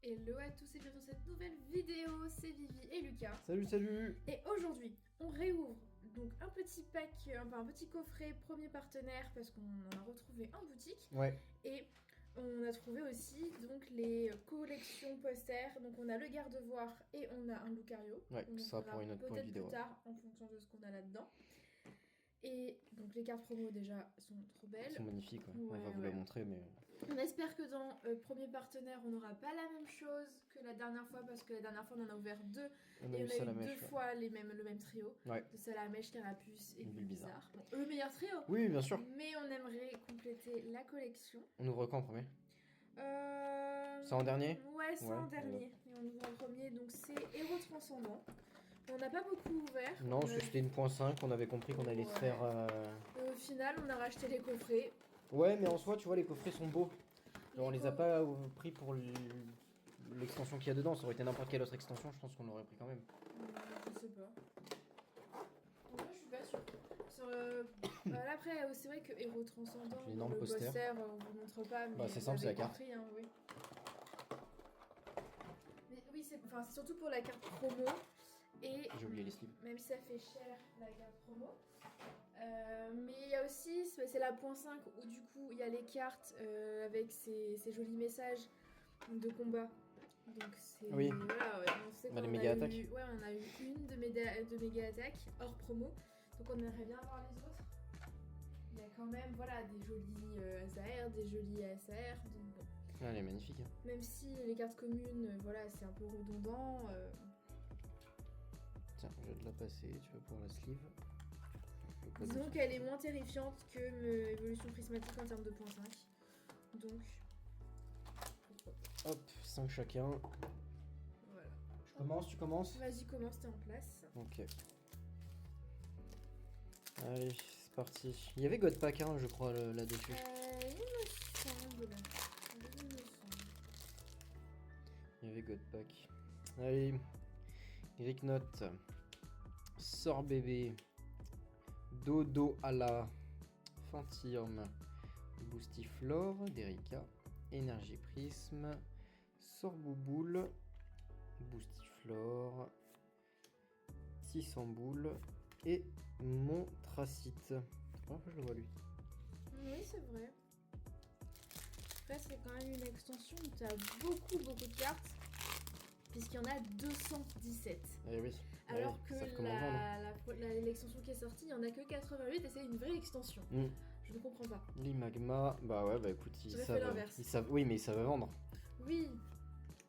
Hello à tous et bienvenue dans cette nouvelle vidéo, c'est Vivi et Lucas. Salut. Et aujourd'hui, on réouvre donc un petit pack, un petit coffret premier partenaire parce qu'on en a retrouvé en boutique. Ouais. Et on a trouvé aussi donc les collections posters. Donc on a le Gardevoir et on a un Lucario. Ouais, On ça en pour une peut-être vidéo. plus tard en fonction de ce qu'on a là-dedans. Et donc les cartes promo déjà sont trop belles. Elles sont magnifiques, ouais. Ouais, On va vous la montrer, mais... On espère que dans premier partenaire, on n'aura pas la même chose que la dernière fois, parce que la dernière fois, on en a ouvert deux. On Et a eu on a eu Salamèche, deux ouais. fois le même trio. Ouais. De Salamèche, Carapuce et Bulbizarre. Bulbizarre. Bon, le meilleur trio. Oui, bien sûr. Mais on aimerait compléter la collection. On ouvre quand en premier C'est en dernier. Ouais, c'est en Ouais. dernier. Et on ouvre en premier, donc c'est Héros Transcendant. On n'a pas beaucoup ouvert. Non, parce que c'était une .5, on avait compris qu'on allait se faire... Au final, on a racheté les coffrets. Ouais, mais en soi, tu vois, les coffrets sont beaux. Genre, on les a co- pas pris pour l'extension qu'il y a dedans. Ça aurait été n'importe quelle autre extension, je pense qu'on l'aurait pris quand même. Je sais pas. En vrai, je suis pas sûre. Là, après, c'est vrai que Héros Transcendant, J'ai l'énorme le poster. on vous montre pas, mais Bah, c'est vous simple, c'est avez la carte. compris, hein, oui. Mais oui, c'est surtout pour la carte promo. Et J'ai oublié les sleeves. même si ça fait cher la carte promo. Mais il y a aussi, c'est la .5 où du coup il y a les cartes avec ces jolis messages de combat. Donc c'est... Oui. Voilà, ouais, on sait Bah, les qu'on méga a attaques. ouais, on a eu une de méga attaques hors promo. Donc on aimerait bien voir les autres. Il y a quand même voilà, des jolis ASAR, des jolis ASAR. Donc bon. Ah, elle est magnifique. Hein. Même si les cartes communes, voilà, c'est un peu redondant. Tiens, je vais te la passer, tu vas pouvoir la sleeve. Disons qu'elle est moins terrifiante que Évolution Prismatique en termes de .5. Donc, pourquoi pas. Hop, 5 chacun. Voilà. Je commence, tu commences? Vas-y, commence, t'es en place. Ok. Allez, c'est parti. Il y avait Godpack, hein, je crois, là-dessus. Il me semble. Il y avait Godpack. Allez. Eric Note. Sort bébé. Dodo Ala. Fantirme. Boostiflore. Derika. Énergie Prisme. Sort Bouboule. Boostiflore. 600 boules. Et Montracite. C'est la première fois que je le vois lui. Oui, c'est vrai. Après, c'est quand même une extension où tu as beaucoup de cartes. Puisqu'il y en a 217. Eh oui. Alors ça fait que comment vendre. l'extension qui est sortie, il n'y en a que 88 et c'est une vraie extension. Je ne comprends pas. L'Imagma, bah ouais, bah écoute, ils J'aurais savent. fait l'inverse. Ils savent. Oui, mais ils savent vendre. Oui,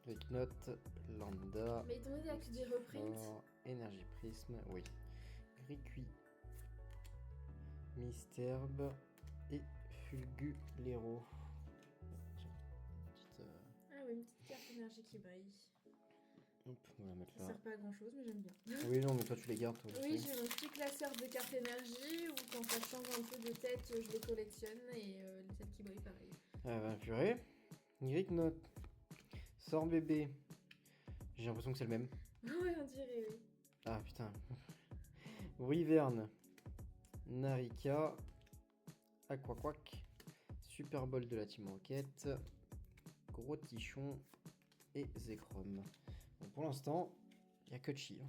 Avec Note, Lambda. mais étant donné que des reprints. Énergie Prisme, oui. Gris-Cuit. Misterbe et Fulgulero. Tiens, petite. Ah oui, une petite carte énergie qui brille. Hop, on va la mettre Ça là. sert pas à grand chose, mais j'aime bien. Oui, non, mais toi tu les gardes, toi. Oui, j'ai mon petit classeur de cartes énergie où quand ça change un peu de tête, je les collectionne et les celles qui brillent pareil. Ah bah purée. Gris Note. Sort bébé. J'ai l'impression que c'est le même. Ouais, on dirait, oui. Ah putain. Wyvern. Narika. Aquaquac. Super Bowl de la Team Rocket. Gros Tichon. Et Zekrom. Bon, pour l'instant, il n'y a que Chi. Hein.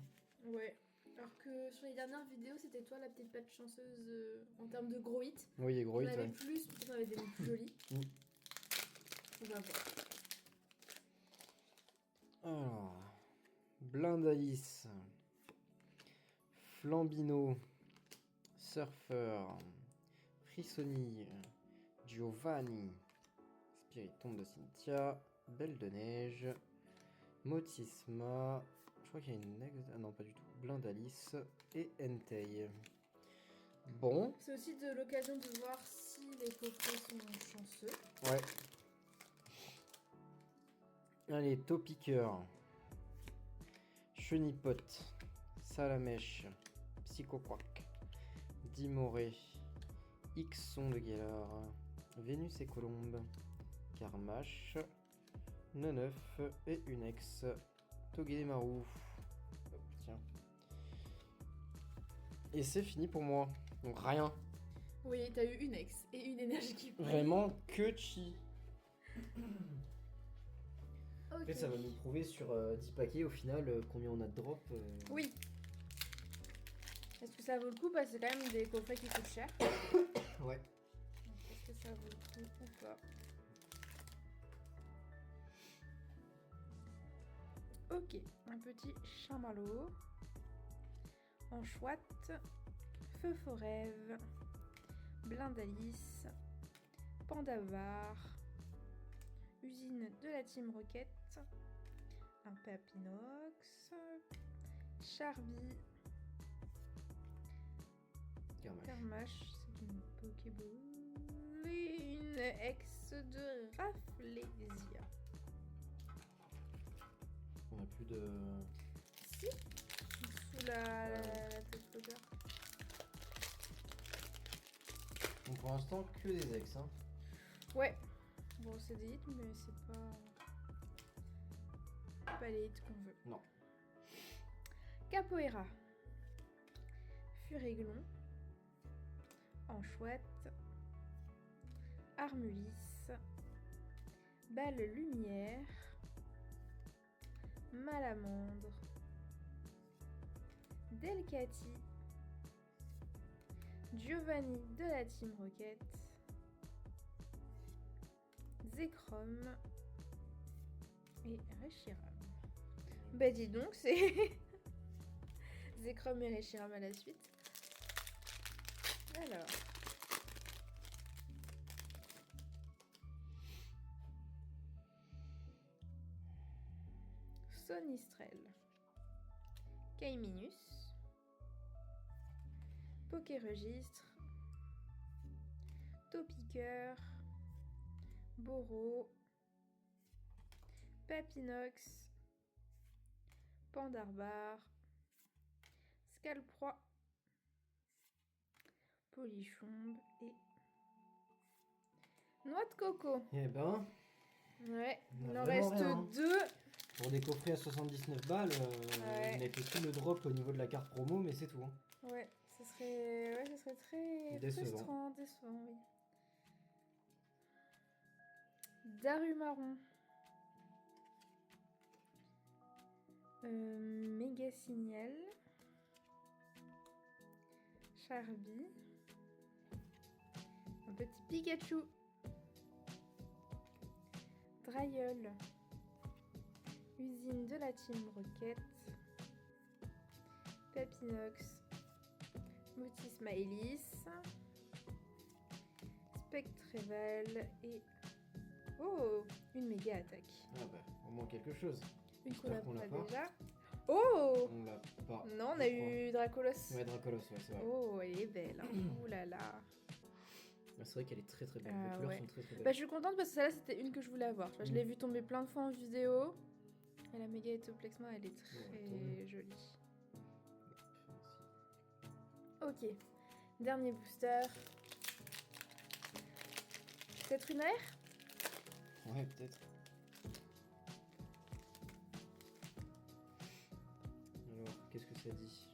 Ouais. Alors que sur les dernières vidéos, c'était toi la petite patte chanceuse en termes de gros hits. Oui, il y a gros On hit. avait Ouais. plus, on avait des plus jolis. On va voir. Alors. Blindalis. Flambino. Surfer. Frissoni. Giovanni. Spiritombe de Cynthia. Belle de neige. Motisma. Je crois qu'il y a une next. Ah non, pas du tout. Blindalis. Et Entei. Bon. C'est aussi de l'occasion de voir si les coffrets sont chanceux. Ouais. Allez, Topiqueur. Chenipote. Salamèche. Psychoquac. Dimoré. Ixon de Galar. Vénus et Colombe. Carmache. Neneuf et Unex. Togedemaru. Hop, tiens. Et c'est fini pour moi. Donc rien. Oui, t'as eu une ex et une énergie qui brille. Vraiment que chi. Ok, Après, ça va nous prouver sur 10 paquets au final combien on a de drop. Oui. Est-ce que ça vaut le coup? Parce que c'est quand même des coffrets qui coûtent cher. Ouais. Donc, est-ce que ça vaut le coup ou pas? Ok, un petit chamallow. En chouette. Feu Forève. Blindalice. Pandavar. Usine de la Team Rocket. Un Papinox. Charby. Garmash, c'est une Pokéball. Et une ex de Rafflesia. On a plus de... Si, sous la tête flotteur. Donc pour l'instant, que des ex. Hein. Ouais. Bon, c'est des hits, mais c'est pas les hits qu'on veut. Non. Capoeira. Furéglon. Enchouette. Armulis. Balle Lumière. Malamandre. Delcati. Giovanni de la Team Rocket. Zekrom. Et Reshiram. Bah dis donc, c'est Zekrom et Reshiram à la suite. Alors. Sonistrel. Kaiminus. Pokéregistre. Topiqueur. Boro. Papinox. Pandarbar. Scalproie. Polichombe et noix de coco. Eh ben, Ouais, on a il en vraiment reste rien, hein. 2. Pour des coffrets à 79 balles, Ouais. on a fait tout le drop au niveau de la carte promo, mais c'est tout. Hein. Ouais, ce serait très Décevant. décevant, oui. Darumaron. Méga Signal. Charby. Un petit Pikachu. Drayeul. Usine de la Team Rocket. Papinox. Mouti Smileys. Spectreval et... Oh, une méga attaque. Ah bah, au moins quelque chose. Une qu'on J'espère a qu'on l'a pas pas. déjà. Oh, On l'a pas. non, on je a crois. eu Dracolos. Ouais, Dracolos, ouais, c'est vrai. Oh, elle est belle. Hein. Ouh là là. C'est vrai qu'elle est très très belle. Ah, Les couleurs ouais. sont très très belles. Bah, je suis contente parce que celle-là, c'était une que je voulais avoir. Tu vois, je l'ai vue tomber plein de fois en vidéo. Et la méga Etoplexma, elle est très jolie. Ok. Dernier booster. Peut-être une AR? Ouais, peut-être. Alors, qu'est-ce que ça dit?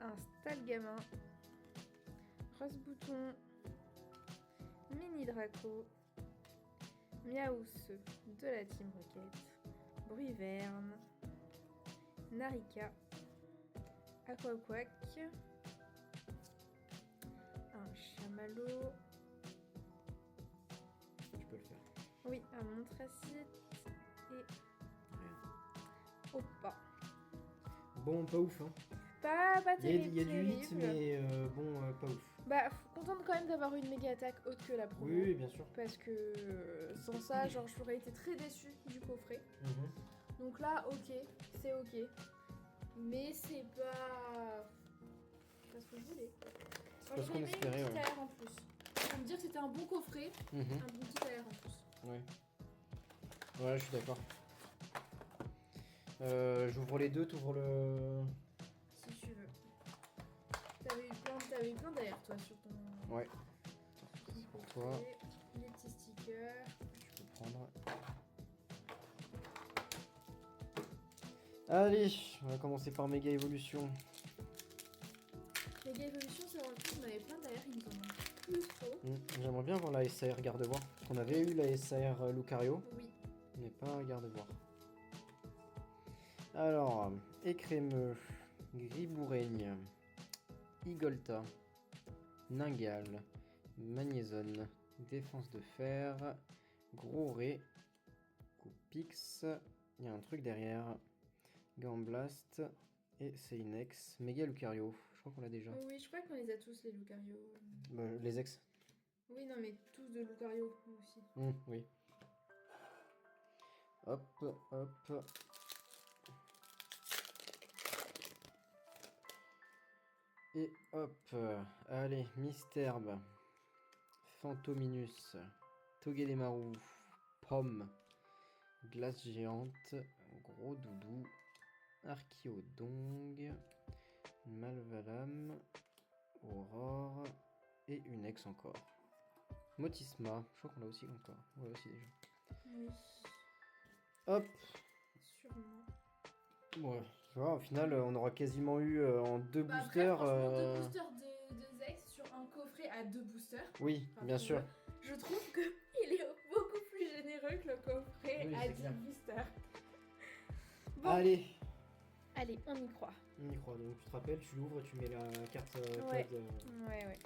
Un Stalgamin. Rose Bouton. Mini Draco. Miaousse de la Team Rocket. Bruyverne. Narika. Aquaquack. Un Chamallow. Tu peux le faire. Oui, un Montracite. Et Rien. Opa. Bon, pas ouf, hein. Pas terrible. Il y a du hit, terrible. mais bon, pas ouf. Bah, contente quand même d'avoir une méga attaque haute que la promo. Oui, oui, bien sûr. Parce que sans ça, genre, j'aurais été très déçue du coffret. Donc là, ok, c'est ok. Mais c'est pas ce que je voulais. C'est pas ce qu'on espérait, Un ouais. petit AR en plus. Pour me dire que c'était un bon coffret, Mhm. un bon petit AR en plus. Ouais. Ouais, je suis d'accord. J'ouvre les deux, t'ouvres le... Si tu veux. T'avais eu plein d'AR toi sur ton... Ouais. C'est pour toi. Les petits stickers. Tu peux prendre. Allez, on va commencer par Méga Évolution. Méga Evolution, c'est vraiment cool, on avait plein d'AR, ils nous en ont plus trop. J'aimerais bien avoir la SAR Gardevoir. Parce qu'on avait eu la SAR Lucario, Oui. mais pas Ah, garde voir. Alors, écrémeux, griboureigne, igolta, ningal, magnézone, défense de fer, gros ré, coupix, il y a un truc derrière, gamblast et Seinex, méga lucario, je crois qu'on l'a déjà. Oui, je crois qu'on les a tous, les Lucario. Les ex. Oui, non, mais tous de Lucario aussi. Oui. Hop, hop. Et hop, allez, Mystherbe, Fantominus, Togedemaru, Pomme, Glace géante, Gros doudou, Archaeodong, Malvalam, Aurore et une ex encore. Motisma, je crois qu'on l'a aussi encore. On l'a aussi déjà. Oui, Hop, sûrement. ouais. Tu vois, au final, on aura quasiment eu en deux Bah boosters. après, franchement, 2 boosters de Zex sur un coffret à 2 boosters. Oui, Enfin, bien pour sûr. moi, je trouve qu'il est beaucoup plus généreux que le coffret Oui, à c'est 10 clair. boosters. Bon, Allez, allez, on y croit. on y croit. Donc tu te rappelles, tu l'ouvres, tu mets la carte Ouais. code. Ouais.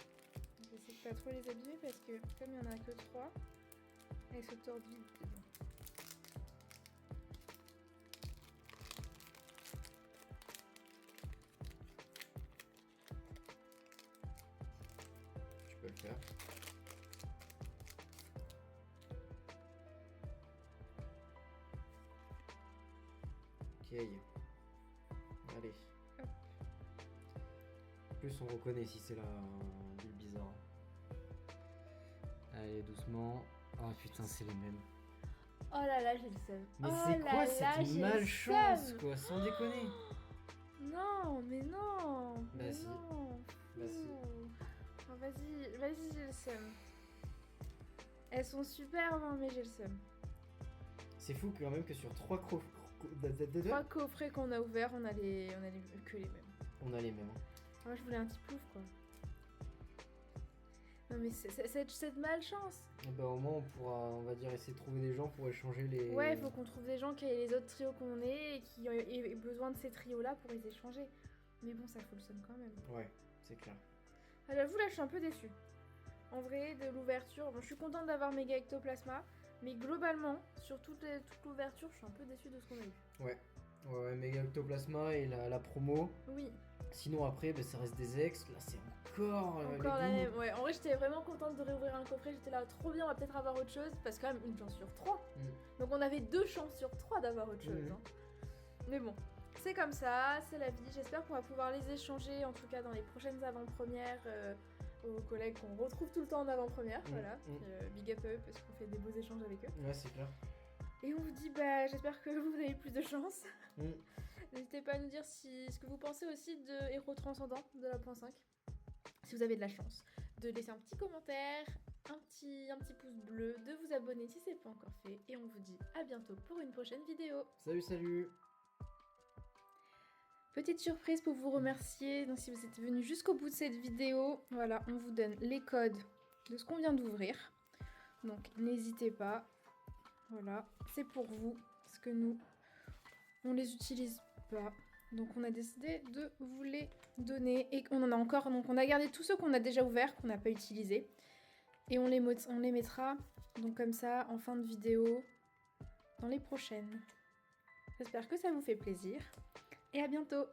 J'essaie de pas trop les abîmer parce que comme il y en a que 3, elles se tordent vite dedans. Tu peux le faire. Ok. Allez. Hop. En plus, on reconnaît si c'est la ville bizarre. Allez, doucement. Oh putain, c'est les mêmes. Oh là là, j'ai le seum. Mais Oh c'est là quoi là, cette j'ai le malchance, seum. quoi, sans déconner. Non, mais non. Bah mais si. non. Bah si. Oh, vas-y, j'ai le seum. Elles sont superbes, hein, mais j'ai le seum. C'est fou quand même que sur 3 3 coffrets qu'on a ouverts, on a que les mêmes. on a les mêmes. Moi, je voulais un petit plouf, quoi. Non, mais cette malchance. Et bah au moins on pourra, on va dire, essayer de trouver des gens pour échanger les... Ouais, il faut qu'on trouve des gens qui aient les autres trios qu'on est et qui aient besoin de ces trios-là pour les échanger. Mais bon, ça fout le seum quand même. Ouais, c'est clair. Ah, j'avoue, là, je suis un peu déçue. En vrai, de l'ouverture, bon, je suis contente d'avoir Méga Ectoplasma, mais globalement, sur toute l'ouverture, je suis un peu déçue de ce qu'on a eu. Ouais, Méga Ectoplasma et la promo. Oui, Sinon après, bah, ça reste des ex. Là c'est encore encore la les même. Ouais, en vrai, j'étais vraiment contente de réouvrir un coffret. J'étais là, trop bien, on va peut-être avoir autre chose. Parce que quand même, une chance sur 3. Donc on avait 2 chances sur 3 d'avoir autre chose. Hein. Mais bon, c'est comme ça, c'est la vie. J'espère qu'on va pouvoir les échanger, en tout cas dans les prochaines avant-premières, aux collègues qu'on retrouve tout le temps en avant-première. Voilà, big up à eux parce qu'on fait des beaux échanges avec eux. Ouais, c'est clair. Et on vous dit, j'espère que vous avez plus de chance. N'hésitez pas à nous dire ce que vous pensez aussi de Héros Transcendant de la .5. Si vous avez de la chance, de laisser un petit commentaire, un petit pouce bleu, de vous abonner si c'est pas encore fait. Et on vous dit à bientôt pour une prochaine vidéo. Salut. Petite surprise pour vous remercier. Donc si vous êtes venu jusqu'au bout de cette vidéo, voilà, on vous donne les codes de ce qu'on vient d'ouvrir. Donc n'hésitez pas. Voilà, c'est pour vous. Parce que nous, on les utilise pas. Donc on a décidé de vous les donner. Et on en a encore. Donc on a gardé tous ceux qu'on a déjà ouverts, qu'on n'a pas utilisés. Et on les mettra donc comme ça en fin de vidéo dans les prochaines. J'espère que ça vous fait plaisir. Et à bientôt!